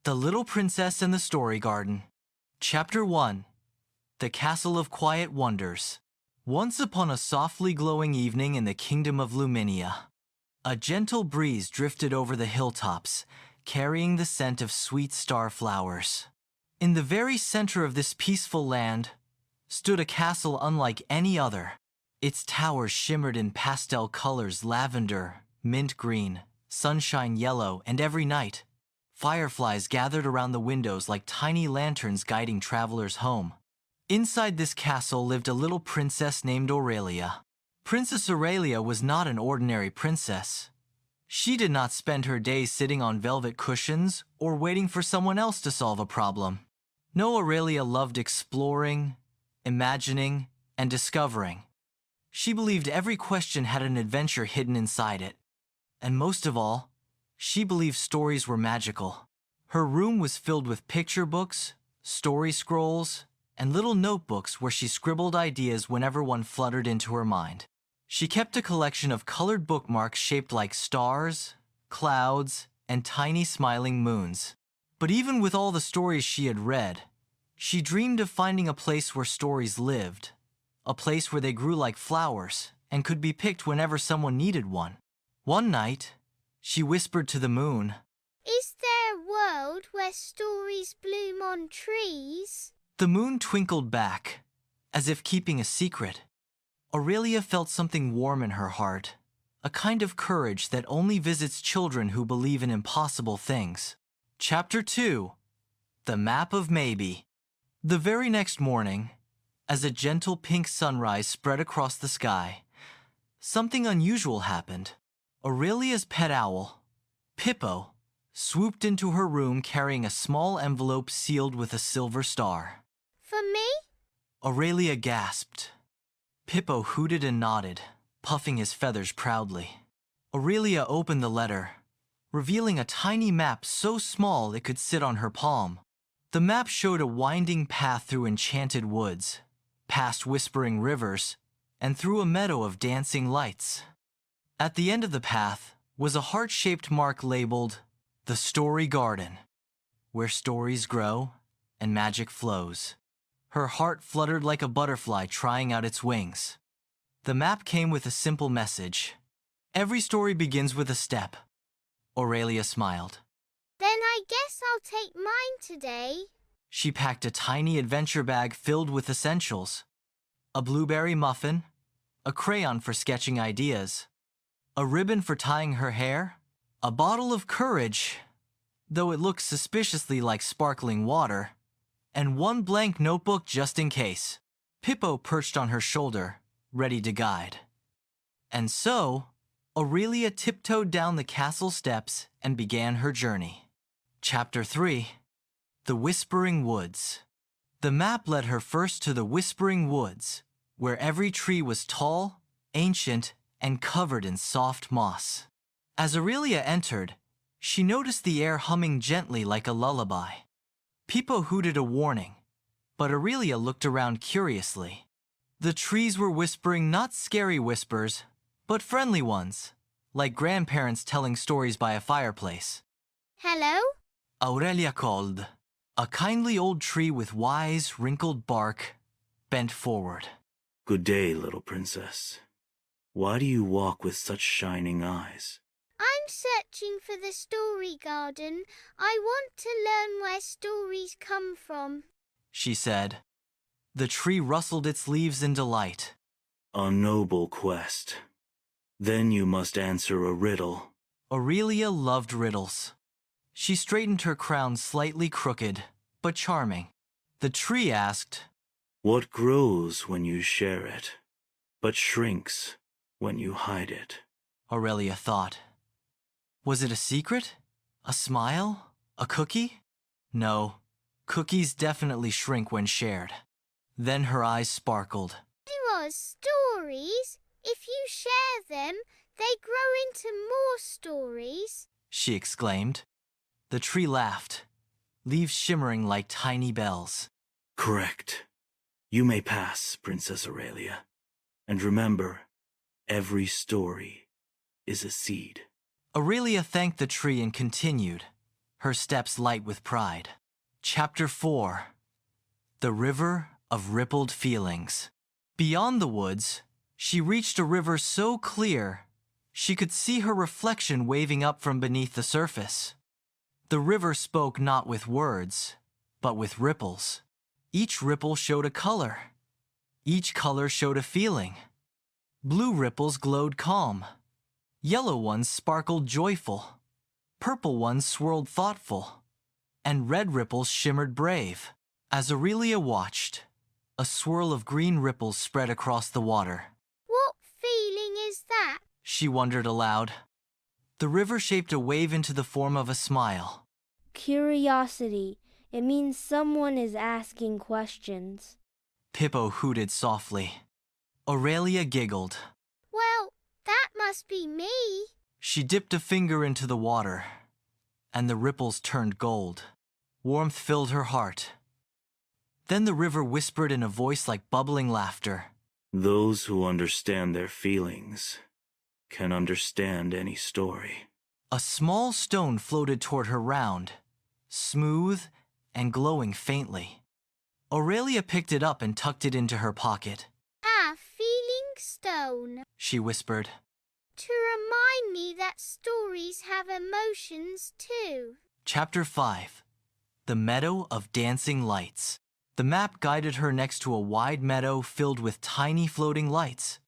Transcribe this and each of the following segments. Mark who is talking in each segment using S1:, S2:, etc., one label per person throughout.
S1: The Little Princess and the Story Garden. Chapter 1. The Castle of Quiet Wonders. Once upon a softly glowing evening in the kingdom of Luminia, a gentle breeze drifted over the hilltops, carrying the scent of sweet star flowers. In the very center of this peaceful land stood a castle unlike any other. Its towers shimmered in pastel colors: lavender, mint green, sunshine yellow, and every night, fireflies gathered around the windows like tiny lanterns guiding travelers home. Inside this castle lived a little princess named Aurelia. Princess Aurelia was not an ordinary princess. She did not spend her days sitting on velvet cushions or waiting for someone else to solve a problem. No, Aurelia loved exploring, imagining, and discovering. She believed every question had an adventure hidden inside it. And most of all, she believed stories were magical. Her room was filled with picture books, story scrolls, and little notebooks where she scribbled ideas whenever one fluttered into her mind. She kept a collection of colored bookmarks shaped like stars, clouds, and tiny smiling moons. But even with all the stories she had read, she dreamed of finding a place where stories lived, a place where they grew like flowers and could be picked whenever someone needed one. One night, she whispered to the moon,
S2: "Is there a world where stories bloom on trees?"
S1: The moon twinkled back, as if keeping a secret. Aurelia felt something warm in her heart, a kind of courage that only visits children who believe in impossible things. Chapter 2. The Map of Maybe. The very next morning, as a gentle pink sunrise spread across the sky, something unusual happened. Aurelia's pet owl, Pippo, swooped into her room carrying a small envelope sealed with a silver star.
S2: "For me?"
S1: Aurelia gasped. Pippo hooted and nodded, puffing his feathers proudly. Aurelia opened the letter, revealing a tiny map so small it could sit on her palm. The map showed a winding path through enchanted woods, past whispering rivers, and through a meadow of dancing lights. At the end of the path was a heart-shaped mark labeled The Story Garden, where stories grow and magic flows. Her heart fluttered like a butterfly trying out its wings. The map came with a simple message. Every story begins with a step. Aurelia smiled.
S2: "Then I guess I'll take mine today."
S1: She packed a tiny adventure bag filled with essentials: a blueberry muffin, a crayon for sketching ideas, a ribbon for tying her hair, a bottle of courage, though it looked suspiciously like sparkling water, and one blank notebook just in case. Pippo perched on her shoulder, ready to guide. And so, Aurelia tiptoed down the castle steps and began her journey. Chapter 3. The Whispering Woods. The map led her first to the Whispering Woods, where every tree was tall, ancient, and covered in soft moss. As Aurelia entered, she noticed the air humming gently like a lullaby. Pippo hooted a warning, but Aurelia looked around curiously. The trees were whispering not scary whispers, but friendly ones, like grandparents telling stories by a fireplace.
S2: "Hello?"
S1: Aurelia called. A kindly old tree with wise, wrinkled bark bent forward.
S3: "Good day, little princess. Why do you walk with such shining eyes?"
S2: "I'm searching for the story garden. I want to learn where stories come from,"
S1: she said. The tree rustled its leaves in delight.
S3: "A noble quest. Then you must answer a riddle."
S1: Aurelia loved riddles. She straightened her crown slightly crooked, but charming. The tree asked,
S3: "What grows when you share it, but shrinks when you hide it?"
S1: Aurelia thought. Was it a secret? A smile? A cookie? No, cookies definitely shrink when shared. Then her eyes sparkled.
S2: "Stories? If you share them, they grow into more stories,"
S1: she exclaimed. The tree laughed, leaves shimmering like tiny bells.
S3: "Correct. You may pass, Princess Aurelia. And remember, every story is a seed."
S1: Aurelia thanked the tree and continued, her steps light with pride. Chapter 4. The River of Rippled Feelings. Beyond the woods, she reached a river so clear she could see her reflection waving up from beneath the surface. The river spoke not with words, but with ripples. Each ripple showed a color. Each color showed a feeling. Blue ripples glowed calm. Yellow ones sparkled joyful. Purple ones swirled thoughtful. And red ripples shimmered brave. As Aurelia watched, a swirl of green ripples spread across the water.
S2: What feeling is that?
S1: She wondered aloud. The river shaped a wave into the form of a smile.
S4: Curiosity. It means someone is asking questions.
S1: Pippo hooted softly. Aurelia giggled.
S2: Well, that must be me.
S1: She dipped a finger into the water, and the ripples turned gold. Warmth filled her heart. Then the river whispered in a voice like bubbling laughter.
S3: Those who understand their feelings can understand any story.
S1: A small stone floated toward her round, smooth and glowing faintly. Aurelia picked it up and tucked it into her pocket.
S2: Ah, feeling stone.
S1: She whispered.
S2: To remind me that stories have emotions too.
S1: Chapter 5. The Meadow of Dancing Lights. The map guided her next to a wide meadow filled with tiny floating lights.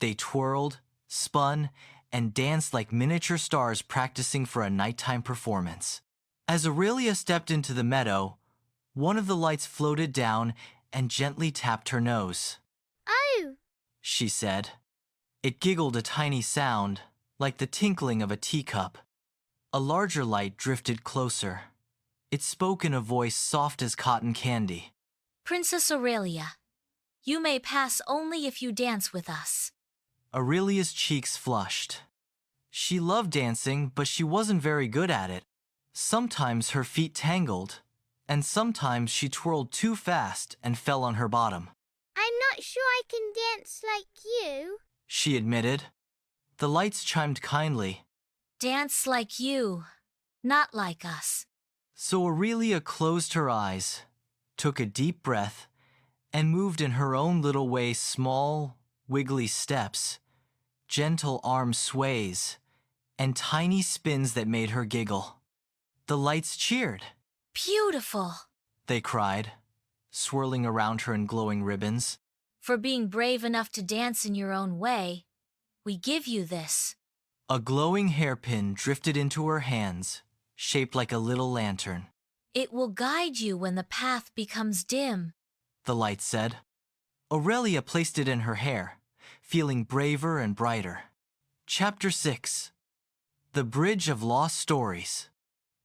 S1: They twirled, spun, and danced like miniature stars practicing for a nighttime performance. As Aurelia stepped into the meadow, one of the lights floated down and gently tapped her nose.
S2: Oh,
S1: She said. It giggled a tiny sound, like the tinkling of a teacup. A larger light drifted closer. It spoke in a voice soft as cotton candy.
S5: Princess Aurelia, you may pass only if you dance with us.
S1: Aurelia's cheeks flushed. She loved dancing, but she wasn't very good at it. Sometimes her feet tangled, and sometimes she twirled too fast and fell on her bottom.
S2: I'm not sure I can dance like you.
S1: She admitted. The lights chimed kindly.
S5: Dance like you, not like us.
S1: So Aurelia closed her eyes, took a deep breath, and moved in her own little way small, wiggly steps, gentle arm sways, and tiny spins that made her giggle. The lights cheered.
S5: Beautiful.
S1: They cried, swirling around her in glowing ribbons.
S5: For being brave enough to dance in your own way, we give you this.
S1: A glowing hairpin drifted into her hands, shaped like a little lantern.
S5: It will guide you when the path becomes dim.
S1: The light said. Aurelia placed it in her hair, feeling braver and brighter. Chapter 6. The Bridge of Lost Stories.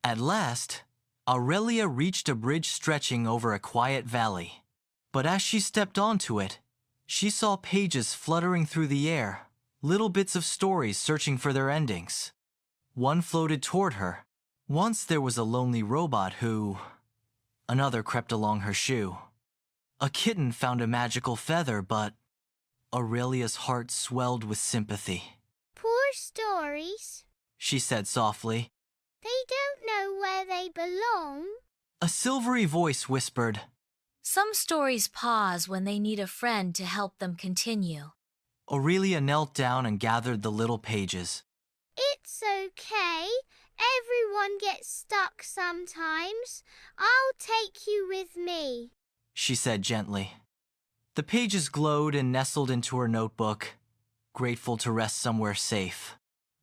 S1: At last, Aurelia reached a bridge stretching over a quiet valley. But as she stepped onto it, she saw pages fluttering through the air, little bits of stories searching for their endings. One floated toward her. Once there was a lonely robot who... Another crept along her shoe. A kitten found a magical feather, but Aurelia's heart swelled with sympathy.
S2: Poor stories.
S1: She said softly.
S2: They don't know where they belong.
S1: A silvery voice whispered.
S5: Some stories pause when they need a friend to help them continue.
S1: Aurelia knelt down and gathered the little pages.
S2: It's okay. Everyone gets stuck sometimes. I'll take you with me.
S1: She said gently. The pages glowed and nestled into her notebook, grateful to rest somewhere safe.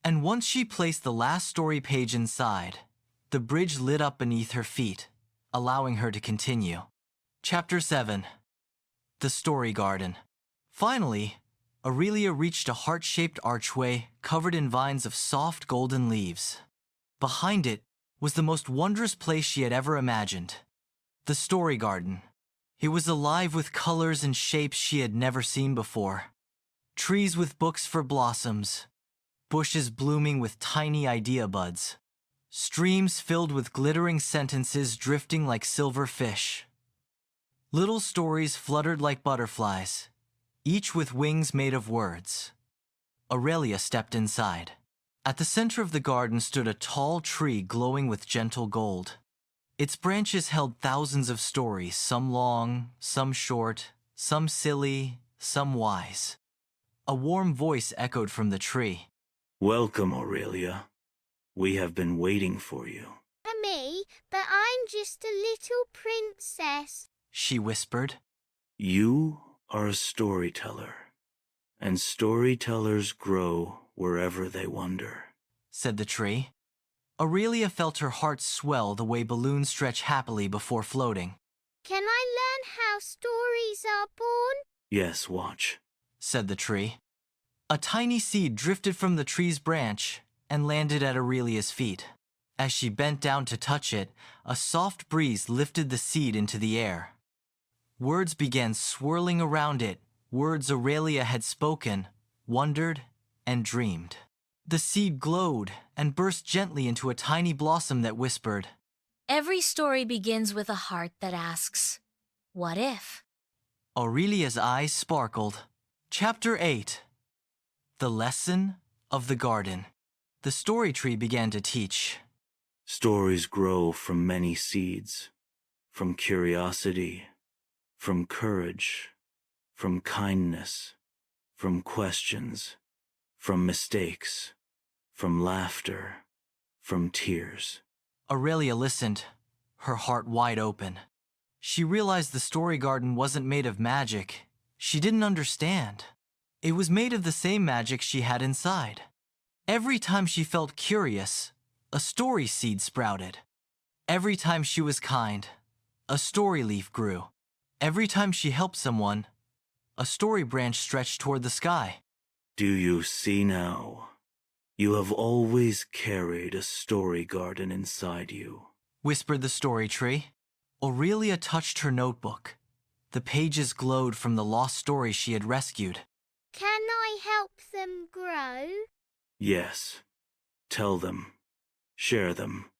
S1: And once she placed the last story page inside, the bridge lit up beneath her feet, allowing her to continue. Chapter 7. The Story Garden. Finally, Aurelia reached a heart-shaped archway covered in vines of soft golden leaves. Behind it was the most wondrous place she had ever imagined. The Story Garden. It was alive with colors and shapes she had never seen before. Trees with books for blossoms. Bushes blooming with tiny idea buds. Streams filled with glittering sentences drifting like silver fish. Little stories fluttered like butterflies, each with wings made of words. Aurelia stepped inside. At the center of the garden stood a tall tree glowing with gentle gold. Its branches held thousands of stories, some long, some short, some silly, some wise. A warm voice echoed from the tree.
S3: Welcome, Aurelia. We have been waiting for you.
S2: Me, but I'm just a little princess,
S1: She whispered.
S3: You are a storyteller, and storytellers grow wherever they wander,
S1: Said the tree. Aurelia felt her heart swell the way balloons stretch happily before floating.
S2: Can I learn how stories are born?
S3: Yes, watch.
S1: Said the tree. A tiny seed drifted from the tree's branch and landed at Aurelia's feet. As she bent down to touch it, a soft breeze lifted the seed into the air. Words began swirling around it, words Aurelia had spoken, wondered, and dreamed. The seed glowed and burst gently into a tiny blossom that whispered,
S5: Every story begins with a heart that asks, what if?
S1: Aurelia's eyes sparkled. Chapter 8. The Lesson of the Garden. The story tree began to teach.
S3: Stories grow from many seeds, from curiosity, from courage, from kindness, from questions, from mistakes, from laughter, from tears.
S1: Aurelia listened, her heart wide open. She realized the story garden wasn't made of magic. She didn't understand. It was made of the same magic she had inside. Every time she felt curious, a story seed sprouted. Every time she was kind, a story leaf grew. Every time she helped someone, a story branch stretched toward the sky.
S3: Do you see now? You have always carried a story garden inside you,
S1: Whispered the story tree. Aurelia touched her notebook. The pages glowed from the lost stories she had rescued.
S2: Can I help them grow?
S3: Yes. Tell them. Share them.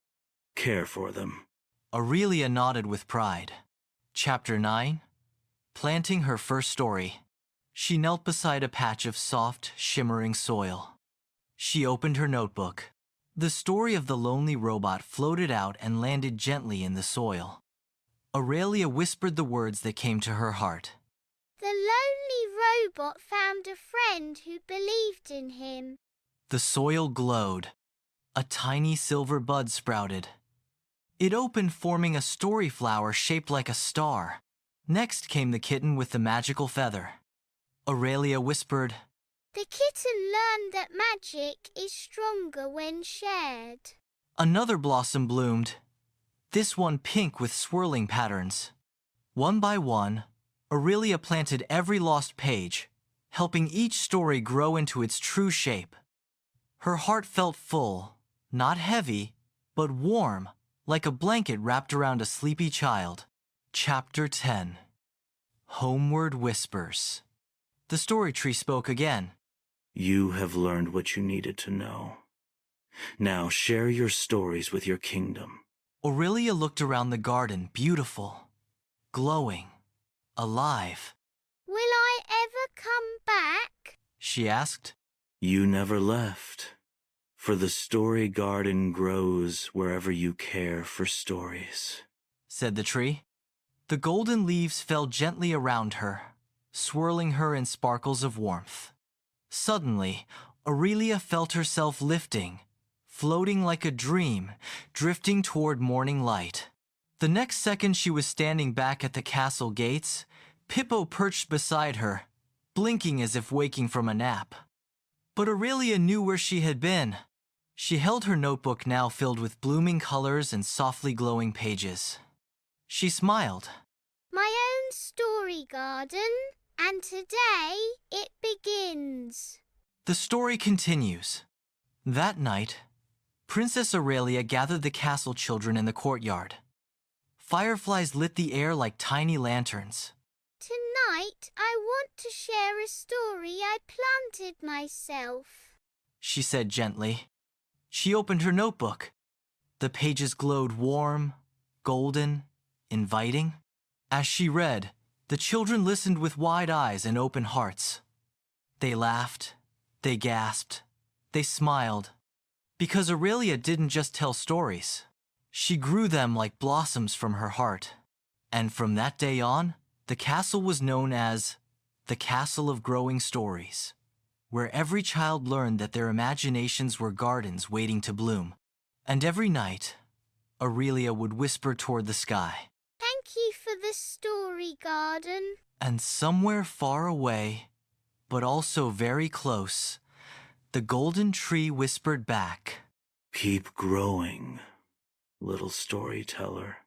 S3: Care for them.
S1: Aurelia nodded with pride. Chapter 9. Planting her first story. She knelt beside a patch of soft, shimmering soil. She opened her notebook. The story of the lonely robot floated out and landed gently in the soil. Aurelia whispered the words that came to her heart.
S2: The lonely robot found a friend who believed in him.
S1: The soil glowed. A tiny silver bud sprouted. It opened, forming a story flower shaped like a star. Next came the kitten with the magical feather. Aurelia whispered,
S2: The kitten learned that magic is stronger when shared.
S1: Another blossom bloomed, this one pink with swirling patterns. One by one, Aurelia planted every lost page, helping each story grow into its true shape. Her heart felt full, not heavy, but warm, like a blanket wrapped around a sleepy child. Chapter 10. Homeward Whispers. The story tree spoke again.
S3: You have learned what you needed to know. Now share your stories with your kingdom.
S1: Aurelia looked around the garden, beautiful, glowing, alive.
S2: Will I ever come back?
S1: She asked.
S3: You never left, for the story garden grows wherever you care for stories,
S1: Said the tree. The golden leaves fell gently around her, swirling her in sparkles of warmth. Suddenly, Aurelia felt herself lifting, floating like a dream, drifting toward morning light. The next second she was standing back at the castle gates, Pippo perched beside her, blinking as if waking from a nap. But Aurelia knew where she had been. She held her notebook now filled with blooming colors and softly glowing pages. She smiled.
S2: My own story garden, and today it begins.
S1: The story continues. That night, Princess Aurelia gathered the castle children in the courtyard. Fireflies lit the air like tiny lanterns.
S2: Tonight I want to share a story I planted myself.
S1: She said gently. She opened her notebook. The pages glowed warm, golden, inviting. As she read, the children listened with wide eyes and open hearts. They laughed, they gasped, they smiled, Because Aurelia didn't just tell stories. She grew them like blossoms from her heart. And from that day on, the castle was known as the Castle of Growing Stories, where every child learned that their imaginations were gardens waiting to bloom. And every night, Aurelia would whisper toward the sky.
S2: Thank you for the story garden.
S1: And somewhere far away, but also very close, the golden tree whispered back,
S3: Keep growing, little storyteller.